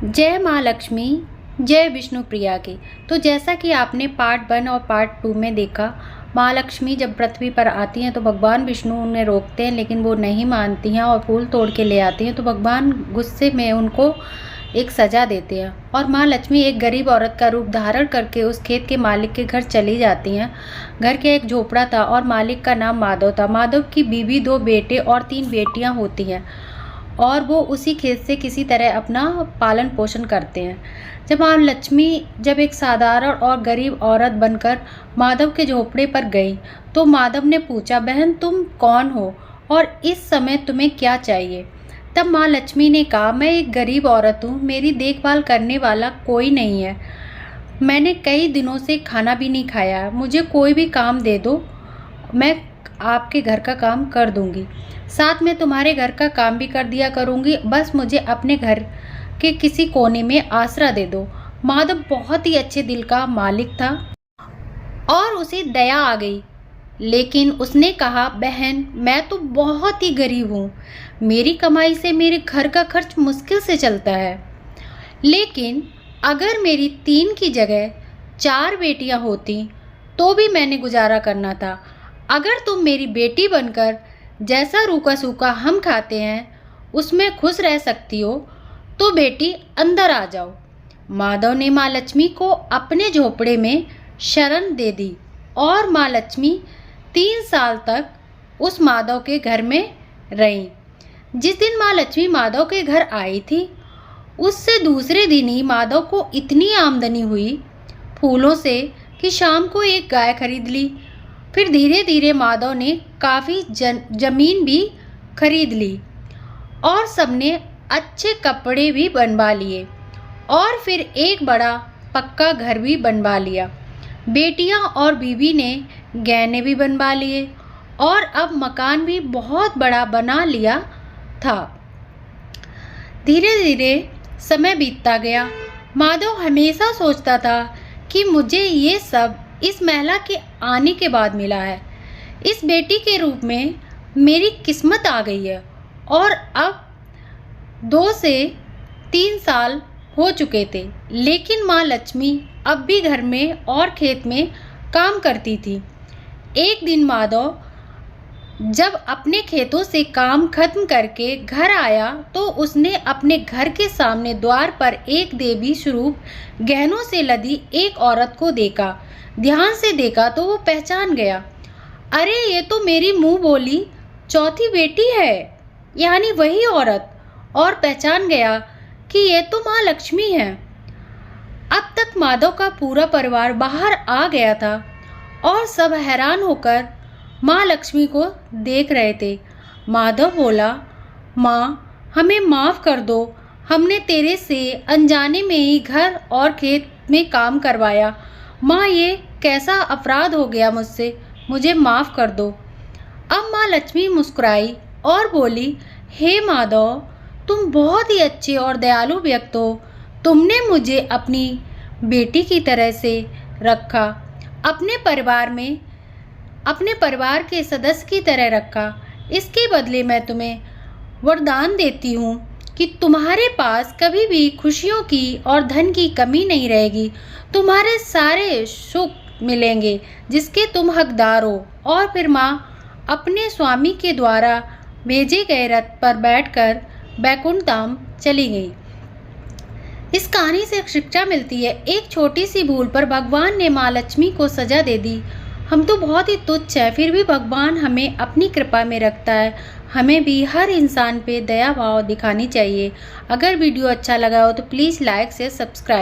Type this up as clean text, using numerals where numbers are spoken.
जय माँ लक्ष्मी, जय विष्णु प्रिया की। तो जैसा कि आपने पार्ट 1 और पार्ट 2 में देखा, माँ लक्ष्मी जब पृथ्वी पर आती हैं तो भगवान विष्णु उन्हें रोकते हैं, लेकिन वो नहीं मानती हैं और फूल तोड़ के ले आती हैं। तो भगवान गुस्से में उनको एक सज़ा देते हैं और माँ लक्ष्मी एक गरीब औरत का रूप धारण करके उस खेत के मालिक के घर चली जाती हैं। घर के एक झोपड़ा था और मालिक का नाम माधव था। माधव की बीवी, 2 बेटे और 3 बेटियां होती हैं और वो उसी खेत से किसी तरह अपना पालन पोषण करते हैं। जब माँ लक्ष्मी एक साधारण और गरीब औरत बनकर माधव के झोपड़े पर गई तो माधव ने पूछा, बहन तुम कौन हो और इस समय तुम्हें क्या चाहिए? तब माँ लक्ष्मी ने कहा, मैं एक गरीब औरत हूँ, मेरी देखभाल करने वाला कोई नहीं है, मैंने कई दिनों से खाना भी नहीं खाया, मुझे कोई भी काम दे दो, मैं आपके घर का काम कर दूंगी, साथ में तुम्हारे घर का काम भी कर दिया करूंगी, बस मुझे अपने घर के किसी कोने में आसरा दे दो। माधव बहुत ही अच्छे दिल का मालिक था और उसे दया आ गई, लेकिन उसने कहा, बहन मैं तो बहुत ही गरीब हूँ, मेरी कमाई से मेरे घर का खर्च मुश्किल से चलता है, लेकिन अगर मेरी 3 की जगह 4 बेटियाँ होती तो भी मैंने गुजारा करना था। अगर तुम मेरी बेटी बनकर जैसा रूखा सूखा हम खाते हैं उसमें खुश रह सकती हो तो बेटी अंदर आ जाओ। माधव ने माँ लक्ष्मी को अपने झोपड़े में शरण दे दी और माँ लक्ष्मी 3 साल तक उस माधव के घर में रहीं। जिस दिन माँ लक्ष्मी माधव के घर आई थी उससे दूसरे दिन ही माधव को इतनी आमदनी हुई फूलों से कि शाम को एक गाय खरीद ली। फिर धीरे धीरे माधव ने काफ़ी जमीन भी खरीद ली और सबने अच्छे कपड़े भी बनवा लिए और फिर एक बड़ा पक्का घर भी बनवा लिया। बेटियां और बीवी ने गहने भी बनवा लिए और अब मकान भी बहुत बड़ा बना लिया था। धीरे धीरे समय बीतता गया। माधव हमेशा सोचता था कि मुझे ये सब इस महिला के आने के बाद मिला है, इस बेटी के रूप में मेरी किस्मत आ गई है। और अब 2 से 3 साल हो चुके थे, लेकिन माँ लक्ष्मी अब भी घर में और खेत में काम करती थी। एक दिन माधव जब अपने खेतों से काम खत्म करके घर आया तो उसने अपने घर के सामने द्वार पर एक देवी स्वरूप गहनों से लदी एक औरत को देखा। ध्यान से देखा तो वो पहचान गया, अरे ये तो मेरी मुंह बोली चौथी बेटी है, यानी वही औरत, और पहचान गया कि ये तो माँ लक्ष्मी है। अब तक माधव का पूरा परिवार बाहर आ गया था और सब हैरान होकर माँ लक्ष्मी को देख रहे थे। माधव बोला, माँ हमें माफ़ कर दो, हमने तेरे से अनजाने में ही घर और खेत में काम करवाया। माँ ये कैसा अपराध हो गया मुझसे, मुझे माफ़ कर दो। अब माँ लक्ष्मी मुस्कुराई और बोली, हे माधव तुम बहुत ही अच्छे और दयालु व्यक्ति हो, तुमने मुझे अपनी बेटी की तरह से रखा, अपने परिवार के सदस्य की तरह रखा। इसके बदले मैं तुम्हें वरदान देती हूँ कि तुम्हारे पास कभी भी खुशियों की और धन की कमी नहीं रहेगी, तुम्हारे सारे सुख मिलेंगे जिसके तुम हकदार हो। और फिर माँ अपने स्वामी के द्वारा भेजे गए रथ पर बैठकर बैकुंठ धाम चली गई। इस कहानी से एक शिक्षा मिलती है, एक छोटी सी भूल पर भगवान ने माँ लक्ष्मी को सजा दे दी। हम तो बहुत ही तुच्छ हैं, फिर भी भगवान हमें अपनी कृपा में रखता है। हमें भी हर इंसान पे दया भाव दिखानी चाहिए। अगर वीडियो अच्छा लगा हो तो प्लीज़ लाइक से सब्सक्राइब